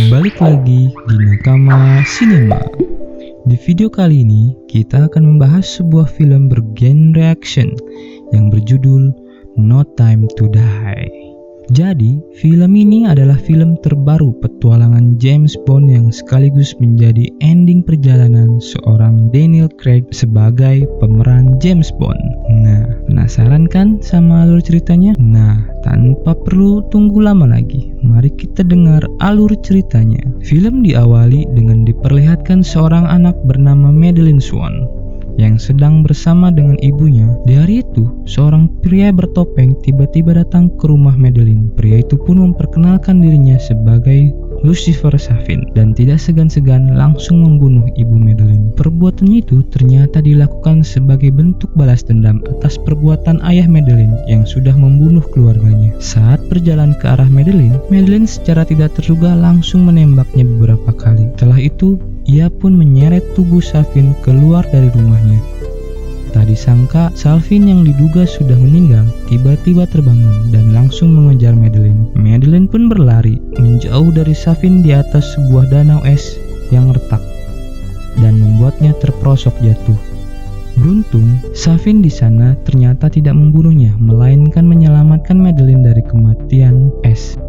Balik lagi di Nakama Cinema. Di video kali ini kita akan membahas sebuah film bergenre action yang berjudul No Time to Die. Jadi, film ini adalah film terbaru petualangan James Bond yang sekaligus menjadi ending perjalanan seorang Daniel Craig sebagai pemeran James Bond. Nah, penasaran kan sama alur ceritanya? Nah, tanpa perlu tunggu lama lagi, mari kita dengar alur ceritanya. Film diawali dengan diperlihatkan seorang anak bernama Madeleine Swan yang sedang bersama dengan ibunya. Di hari itu, seorang pria bertopeng tiba-tiba datang ke rumah Madeleine. Pria itu pun memperkenalkan dirinya sebagai Lucifer Safin dan tidak segan-segan langsung membunuh ibu Madeleine. Perbuatannya itu ternyata dilakukan sebagai bentuk balas dendam atas perbuatan ayah Madeleine yang sudah membunuh keluarganya. Saat berjalan ke arah Madeleine, Madeleine secara tidak terduga langsung menembaknya beberapa kali. Setelah itu, ia pun menyeret tubuh Safin keluar dari rumahnya. Tak disangka, Safin yang diduga sudah meninggal tiba-tiba terbangun dan langsung mengejar Madeleine. Madeleine pun berlari menjauh dari Safin di atas sebuah danau es yang retak dan membuatnya terperosok jatuh. Beruntung, Safin di sana ternyata tidak membunuhnya, melainkan menyelamatkan Madeleine dari kematian es.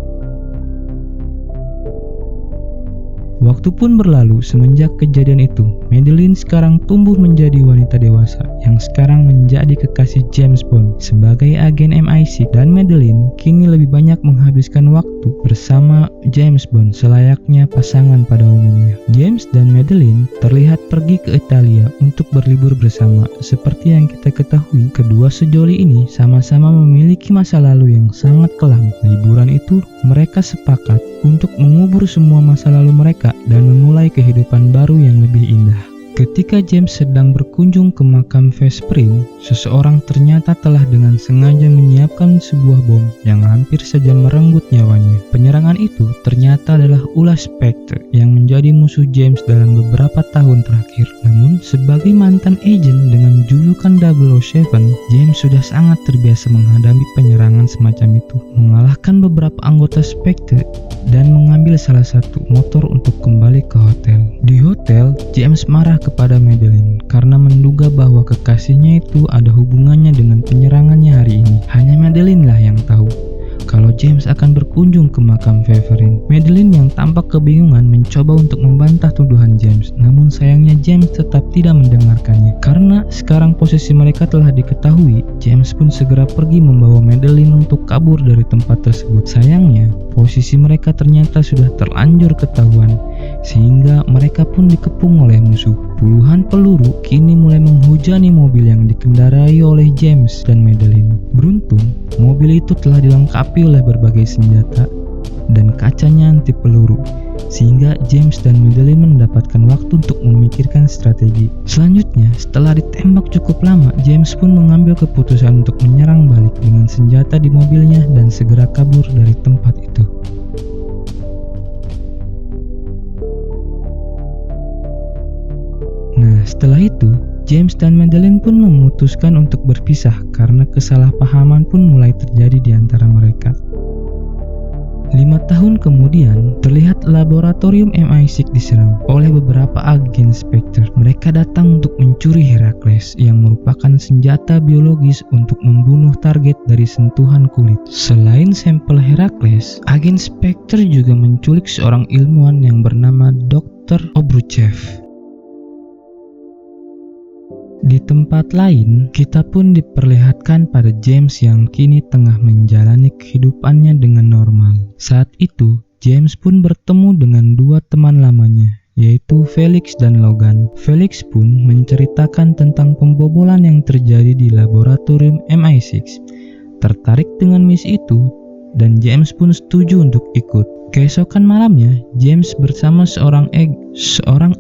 Waktu pun berlalu semenjak kejadian itu. Madeleine sekarang tumbuh menjadi wanita dewasa yang sekarang menjadi kekasih James Bond sebagai agen MI6, dan Madeleine kini lebih banyak menghabiskan waktu bersama James Bond selayaknya pasangan pada umumnya. James dan Madeleine terlihat pergi ke Italia untuk berlibur bersama. Seperti yang kita ketahui, kedua sejoli ini sama-sama memiliki masa lalu yang sangat kelam. Liburan itu mereka sepakat untuk mengubur semua masa lalu mereka dan memulai kehidupan baru yang lebih indah. Ketika James sedang berkunjung ke makam Vesprin, seseorang ternyata telah dengan sengaja menyiapkan sebuah bom yang hampir saja merenggut nyawanya. Penyerangan itu ternyata adalah ulah Spectre yang menjadi musuh James dalam beberapa tahun terakhir. Namun, sebagai mantan agen dengan julukan 007, James sudah sangat terbiasa menghadapi penyerangan semacam itu, mengalahkan beberapa anggota Spectre dan mengambil salah satu motor untuk kembali ke hotel. Di hotel, James marah kepada Madeleine karena menduga bahwa kekasihnya itu ada hubungannya dengan penyerangannya hari ini. Hanya Madeleine lah yang tahu kalau James akan berkunjung ke makam Vesprin. Madeleine yang tampak kebingungan mencoba untuk membantah tuduhan James, namun sayangnya James tetap tidak mendengarkannya. Karena sekarang posisi mereka telah diketahui, James pun segera pergi membawa Madeleine untuk kabur dari tempat tersebut. Sayangnya, posisi mereka ternyata sudah terlanjur ketahuan, sehingga mereka pun dikepung oleh musuh. Puluhan peluru kini mulai menghujani mobil yang dikendarai oleh James dan Madeleine. Beruntung, mobil itu telah dilengkapi oleh berbagai senjata dan kacanya anti peluru, sehingga James dan Madeleine mendapatkan waktu untuk memikirkan strategi. Selanjutnya, setelah ditembak cukup lama, James pun mengambil keputusan untuk menyerang balik dengan senjata di mobilnya dan segera kabur dari tempat itu. Nah, setelah itu, James dan Madeleine pun memutuskan untuk berpisah karena kesalahpahaman pun mulai terjadi di antara mereka. 5 tahun kemudian, terlihat laboratorium MI6 diserang oleh beberapa agen Spectre. Mereka datang untuk mencuri Heracles yang merupakan senjata biologis untuk membunuh target dari sentuhan kulit. Selain sampel Heracles, agen Spectre juga menculik seorang ilmuwan yang bernama Dr. Obruchev. Di tempat lain, kita pun diperlihatkan pada James yang kini tengah menjalani kehidupannya dengan normal. Saat itu, James pun bertemu dengan dua teman lamanya, yaitu Felix dan Logan. Felix pun menceritakan tentang pembobolan yang terjadi di laboratorium MI6. Tertarik dengan misi itu, dan James pun setuju untuk ikut. Keesokan malamnya, James bersama seorang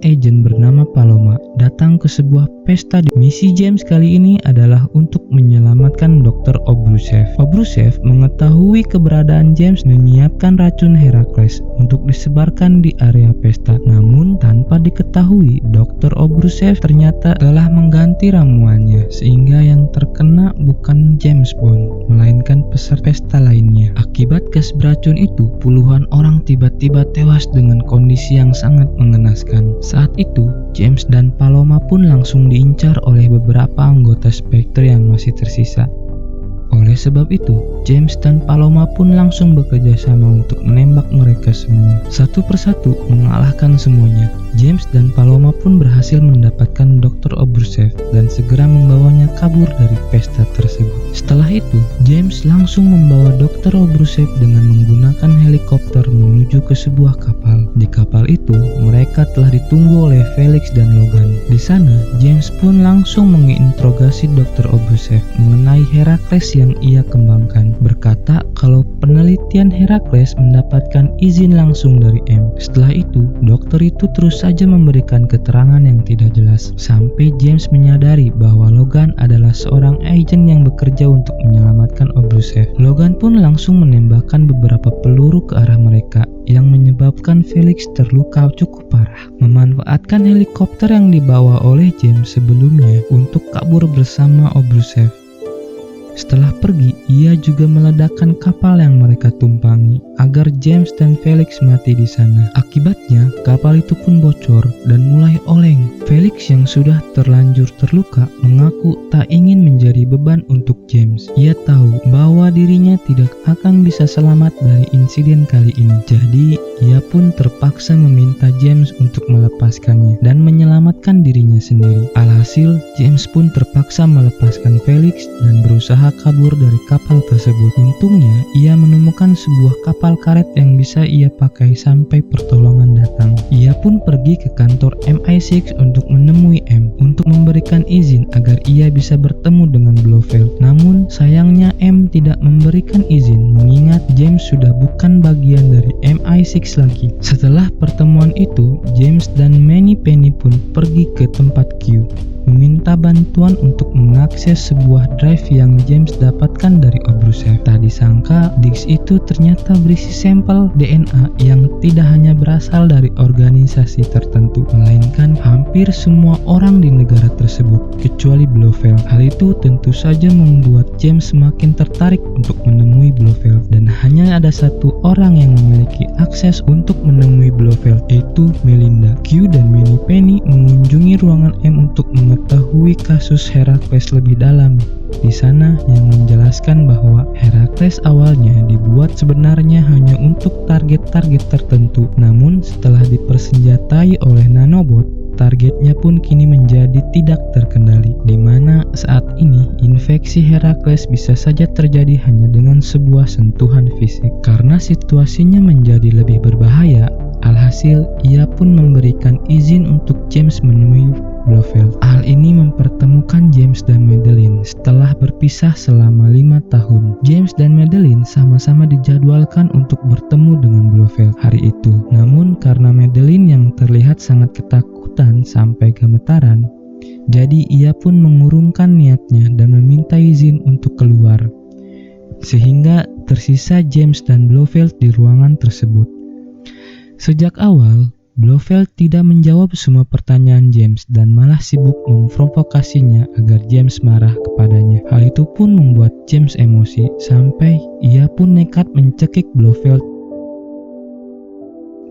agen bernama Paloma datang ke sebuah pesta. Misi James kali ini adalah untuk menyelamatkan Dr. Obruchev. Obruchev mengetahui keberadaan James menyiapkan racun Heracles untuk disebarkan di area pesta. Namun tanpa diketahui, Dr. Obruchev ternyata telah mengganti ramuannya, sehingga yang terkena bukan James Bond, melainkan peserta pesta lainnya. Akibat gas beracun itu, puluhan orang tiba-tiba tewas dengan kondisi yang sangat mengenaskan. Saat itu, James dan Paloma pun langsung diincar oleh beberapa anggota Spectre yang masih tersisa. Oleh sebab itu, James dan Paloma pun langsung bekerja sama untuk menembak mereka semua. Satu persatu mengalahkan semuanya. James dan Paloma pun berhasil mendapatkan Dr. Obrushev dan segera membawanya kabur dari pesta tersebut. Setelah itu, James langsung membawa Dr. Obrushev dengan menggunakan helikopter menuju ke sebuah kapal. Di kapal itu, mereka telah ditunggu oleh Felix dan Logan. Di sana, James pun langsung menginterogasi Dr. Obrushev mengenai Herakles yang ia kembangkan, berkata kalau penelitian Herakles mendapatkan izin langsung dari M. Setelah itu, dokter itu terus saja memberikan keterangan yang tidak jelas, sampai James menyadari bahwa Logan adalah seorang agen yang bekerja untuk menyelamatkan Obrushev. Logan pun langsung menembakkan beberapa peluru ke arah mereka, yang menyebabkan Felix terluka cukup parah. Memanfaatkan helikopter yang dibawa oleh James sebelumnya untuk kabur bersama Obrushev. Setelah pergi, ia juga meledakkan kapal yang mereka tumpangi agar James dan Felix mati di sana. Akibatnya, kapal itu pun bocor dan mulai oleng. Felix yang sudah terlanjur terluka mengaku tak ingin menjadi beban untuk James. Ia tahu bahwa dirinya tidak akan bisa selamat dari insiden kali ini. Jadi, ia pun terpaksa meminta James untuk melepaskannya dan menyelamatkan dirinya sendiri. Alhasil, James pun terpaksa melepaskan Felix dan berusaha kabur dari kapal tersebut. Untungnya, ia menemukan sebuah kapal karet yang bisa ia pakai sampai pertolongan datang. Ia pun pergi ke kantor MI6 untuk menemui M untuk memberikan izin agar ia bisa bertemu dengan Blofeld. Namun, sayangnya M tidak memberikan izin mengingat James sudah bukan bagian dari MI6 lagi. Setelah pertemuan itu, James dan Moneypenny pun pergi ke tempat Q, meminta bantuan untuk mengakses sebuah drive yang James dapatkan dari Obrushev. Tak disangka, disk itu ternyata berisi sampel DNA yang tidak hanya berasal dari organisasi tertentu, melainkan hampir semua orang di negara tersebut, kecuali Blofeld. Hal itu tentu saja membuat James semakin tertarik untuk menemui Blofeld, dan hanya ada satu orang yang memiliki akses untuk menemui Blofeld, yaitu Melinda. Q dan Moneypenny mengunjungi ruangan M untuk mengetahui kasus Herakles lebih dalam. Di sana yang menjelaskan bahwa Herakles awalnya dibuat sebenarnya hanya untuk target-target tertentu. Namun setelah dipersenjatai oleh nanobot, targetnya pun kini menjadi tidak terkendali, di mana saat ini infeksi Herakles bisa saja terjadi hanya dengan sebuah sentuhan fisik. Karena situasinya menjadi lebih berbahaya, alhasil ia pun memberikan izin untuk James menemui Blofeld. Hal ini mempertemukan James dan Madeleine setelah berpisah selama 5 tahun. James dan Madeleine sama-sama dijadwalkan untuk bertemu dengan Blofeld hari itu. Namun karena Madeleine yang terlihat sangat ketakutan sampai gemetaran, jadi ia pun mengurungkan niatnya dan meminta izin untuk keluar. Sehingga tersisa James dan Blofeld di ruangan tersebut. Sejak awal, Blofeld tidak menjawab semua pertanyaan James dan malah sibuk memprovokasinya agar James marah kepadanya. Hal itu pun membuat James emosi sampai ia pun nekat mencekik Blofeld,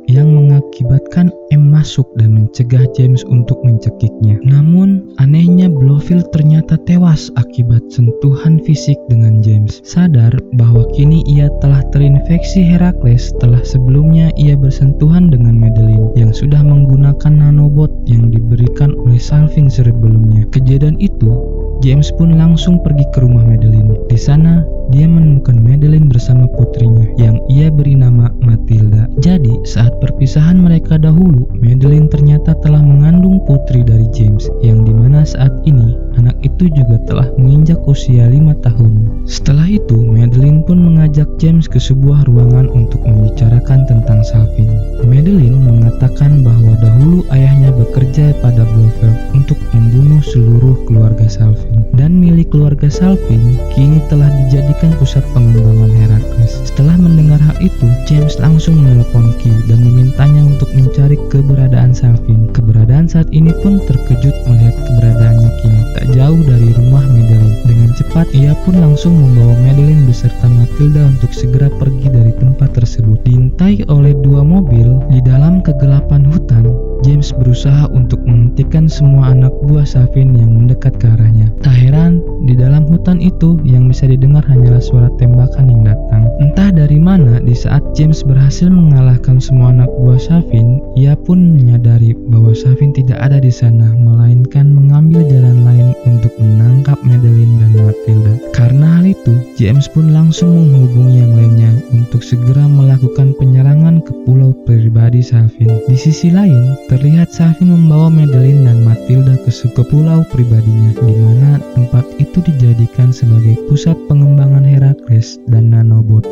yang mengakibatkan M masuk dan mencegah James untuk mencekiknya. Namun, anehnya Blofeld ternyata tewas akibat sentuhan fisik dengan James. Sadar bahwa kini ia telah terinfeksi Herakles setelah sebelumnya ia bersentuhan dengan Madeleine yang sudah menggunakan nanobot yang diberikan oleh Salvin sebelumnya. Kejadian itu, James pun langsung pergi ke rumah Madeleine. Di sana, dia menemukan Madeleine bersama putrinya yang ia beri nama Matilda. Jadi, saat perpisahan mereka dahulu, Madeleine ternyata telah mengandung putri dari James, yang dimana saat ini anak itu juga telah menginjak usia 5 tahun. Setelah itu, Madeleine pun mengajak James ke sebuah ruangan untuk membicarakan tentang Salvin. Madeleine mengatakan bahwa dahulu ayahnya bekerja pada Blofeld untuk membunuh seluruh keluarga Salvin, dan milik keluarga Salvin kini telah dijadikan pusat pengembangan Herakles. Setelah mendengar hal itu, James langsung menelepon Q dan memintanya untuk mencari keberadaan Salvin. Keberadaan saat ini pun terkejut melihat keberadaannya kini tak jauh dari rumah Madeleine. Dengan cepat, ia pun langsung membawa Madeleine beserta Matilda untuk segera pergi dari tempat tersebut. Di Disertai oleh dua mobil di dalam kegelapan hutan, James berusaha untuk menghentikan semua anak buah Safin yang mendekat ke arahnya. Tak heran, di dalam hutan itu yang bisa didengar hanyalah suara tembakan yang datang. Entah dari mana, di saat James berhasil mengalahkan semua anak buah Safin, ia pun menyadari bahwa Safin tidak ada di sana, melainkan mengambil jalan lain untuk menangkap Madeline dan Matilda. Karena hal itu, James pun langsung menghubungi yang lainnya untuk segera melakukan penyerangan ke pulau pribadi Safin. Di sisi lain, terlihat Safin membawa Madeline dan Matilda ke pulau pribadinya, di mana tempat itu dijadikan sebagai pusat pengembangan Herakles dan nanobot.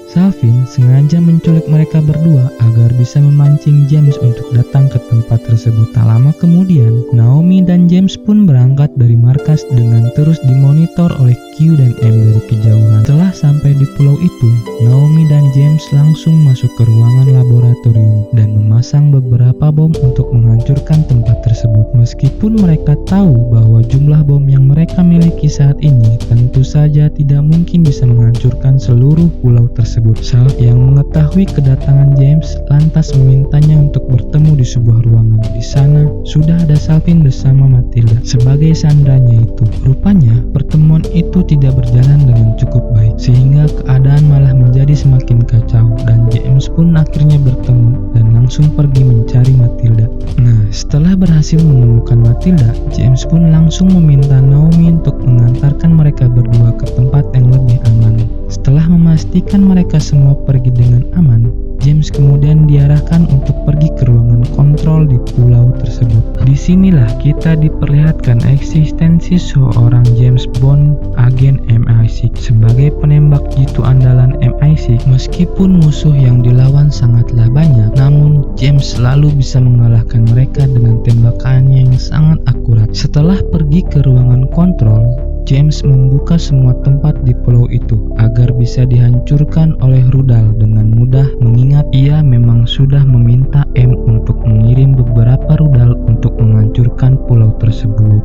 Safin sengaja menculik mereka berdua agar bisa memancing James untuk datang ke tempat tersebut. Tak lama kemudian, Naomi dan James pun berangkat dari markas dengan terus dimonitor oleh Q dan M dari kejauhan. Setelah sampai di pulau itu, Naomi dan James langsung masuk ke ruangan laboratorium dan memasang beberapa bom untuk menghancurkan tempat tersebut. Meskipun mereka tahu bahwa jumlah bom yang mereka miliki saat ini tentu saja tidak mungkin bisa menghancurkan seluruh pulau tersebut. Sal yang mengetahui kedatangan James lantas memintanya untuk bertemu di sebuah ruangan. Di sana sudah ada Safin bersama Matilda sebagai sandranya itu. Rupanya pertemuan itu tidak berjalan dengan cukup baik, sehingga keadaan malah menjadi semakin kacau dan James pun akhirnya bertemu dan langsung pergi mencari Matilda. Nah, setelah berhasil menemukan Matilda, James pun langsung meminta Naomi untuk mengantarkan mereka berdua ke tempat yang lebih aman. Setelah memastikan mereka semua pergi dengan aman, James kemudian diarahkan untuk pergi ke ruangan kontrol di pulau tersebut. Disinilah kita diperlihatkan eksistensi seorang James Bond, agen MI6 sebagai penembak jitu andalan MI6. Meskipun musuh yang dilawan sangatlah banyak, namun James selalu bisa mengalahkan mereka dengan tembakannya yang sangat akurat. Setelah pergi ke ruangan kontrol, James membuka semua tempat di pulau itu agar bisa dihancurkan oleh rudal dengan mudah, mengingat ia memang sudah meminta M untuk mengirim beberapa rudal untuk menghancurkan pulau tersebut.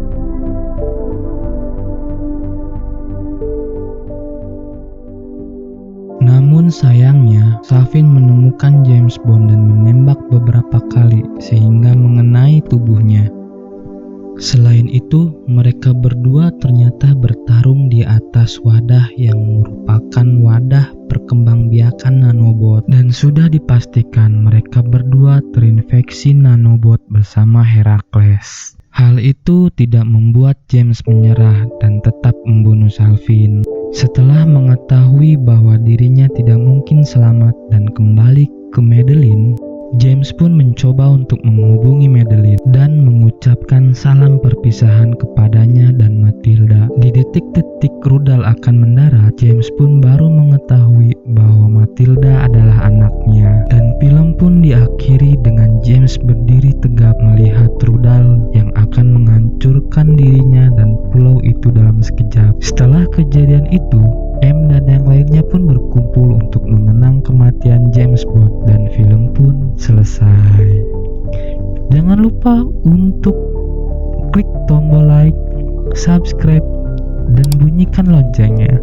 Namun sayangnya, Safin menemukan James Bond dan menembak beberapa kali sehingga mengenai tubuhnya. Selain itu, mereka berdua ternyata bertarung di atas wadah yang merupakan wadah perkembangbiakan nanobot, dan sudah dipastikan mereka berdua terinfeksi nanobot bersama Herakles. Hal itu tidak membuat James menyerah dan tetap membunuh Safin. Setelah mengetahui bahwa dirinya tidak mungkin selamat dan kembali ke Madeline, James pun mencoba untuk menghubungi Madeline dan mengucapkan salam perpisahan kepadanya dan Matilda. Di detik-detik rudal akan mendarat, James pun baru mengetahui bahwa Matilda adalah anaknya, dan film pun diakhiri dengan James berdiri tegap melihat rudal yang akan menghancurkan dirinya dan pulau itu dalam sekejap. Setelah kejadian itu, M dan yang lainnya pun berkumpul untuk mengenang kematian James Bond dan film pun selesai. Jangan lupa untuk klik tombol like, subscribe, dan bunyikan loncengnya.